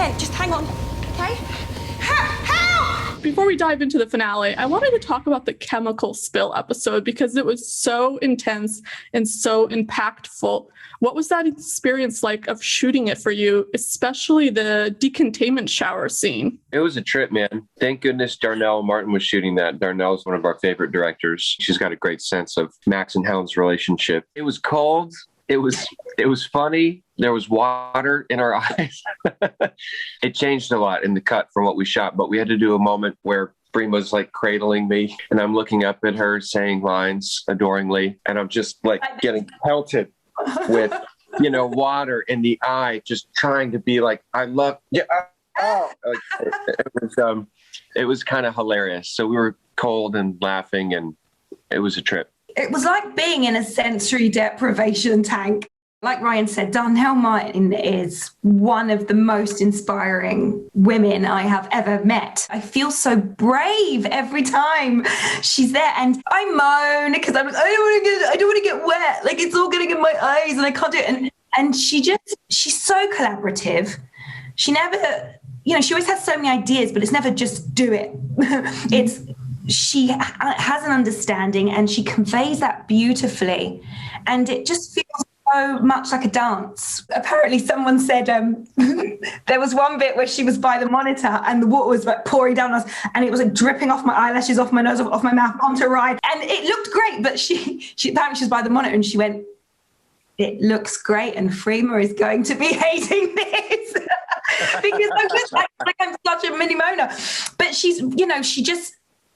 tent. Just hang on, okay? Help! Before we dive into the finale, I wanted to talk about the chemical spill episode because it was so intense and so impactful. What was that experience like of shooting it for you, especially the decontainment shower scene? It was a trip, man. Thank goodness Darnell Martin was shooting that. Darnell is one of our favorite directors. She's got a great sense of Max and Helen's relationship. It was cold. It was funny. There was water in our eyes. It changed a lot in the cut from what we shot, but we had to do a moment where Freema's like cradling me and I'm looking up at her saying lines adoringly. And I'm just like getting pelted with, water in the eye, just trying to be like, I love you. It was kind of hilarious. So we were cold and laughing and it was a trip. It was like being in a sensory deprivation tank. Like Ryan said, Darnell Martin is one of the most inspiring women I have ever met. I feel so brave every time she's there, and I moan because I don't want to get wet. Like it's all getting in my eyes, and I can't do it. And she's so collaborative. She never, she always has so many ideas, but it's never just do it. She has an understanding, and she conveys that beautifully, and it just feels so much like a dance. Apparently someone said there was one bit where she was by the monitor and the water was like pouring down us and it was like dripping off my eyelashes, off my nose, off my mouth onto Ryan, and it looked great, but she apparently she was by the monitor and she went, it looks great and Freema is going to be hating this because I'm just like I'm such a mini Mona, but she's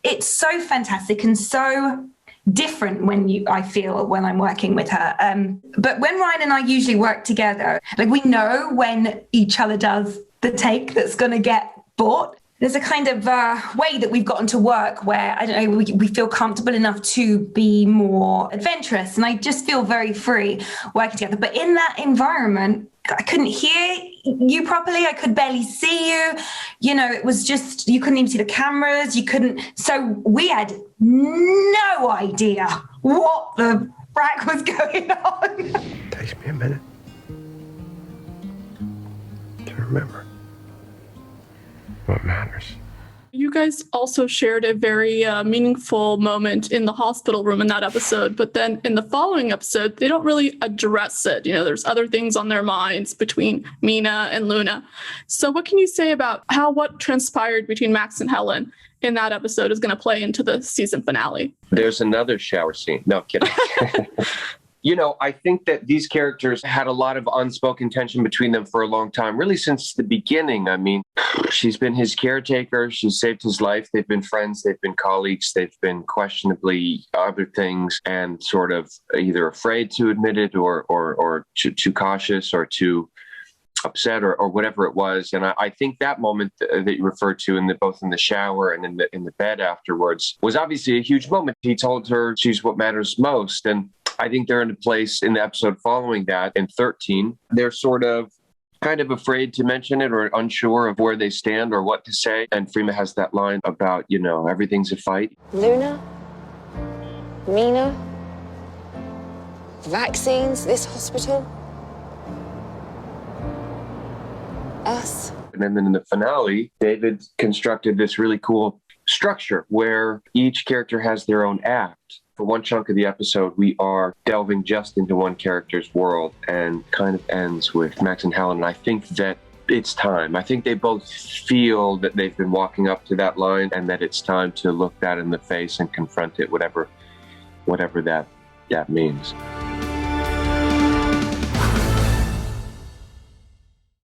it's so fantastic and so different I feel when I'm working with her. But when Ryan and I usually work together, like we know when each other does the take that's going to get bought. There's a kind of way that we've gotten to work where, I don't know, we feel comfortable enough to be more adventurous. And I just feel very free working together. But in that environment, I couldn't hear you properly. I could barely see you. It was just, you couldn't even see the cameras. You couldn't. So we had no idea what the frack was going on. It takes me a minute to remember what matters. You guys also shared a very meaningful moment in the hospital room in that episode, but then in the following episode, they don't really address it. There's other things on their minds between Mina and Luna. So what can you say about how what transpired between Max and Helen in that episode is going to play into the season finale? There's another shower scene. No, kidding. I think that these characters had a lot of unspoken tension between them for a long time, really since the beginning. I mean, she's been his caretaker. She's saved his life. They've been friends. They've been colleagues. They've been questionably other things and sort of either afraid to admit it or too cautious or too upset or whatever it was. And I think that moment that you referred to both in the shower and in the bed afterwards was obviously a huge moment. He told her she's what matters most. And I think they're in a place in the episode following that in 13. They're sort of kind of afraid to mention it or unsure of where they stand or what to say. And Freema has that line about, everything's a fight. Luna, Mina, vaccines, this hospital, us. And then in the finale, David constructed this really cool structure where each character has their own act. For one chunk of the episode, we are delving just into one character's world and kind of ends with Max and Helen. And I think that it's time. I think they both feel that they've been walking up to that line and that it's time to look that in the face and confront it, whatever that means.